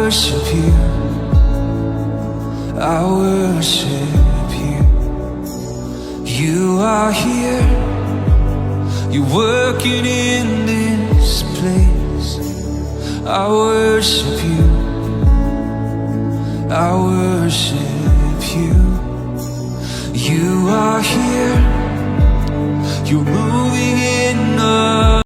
worship you, I worship you. You are here, you're working in this place. I worship you, I worship you. You are here, you're moving in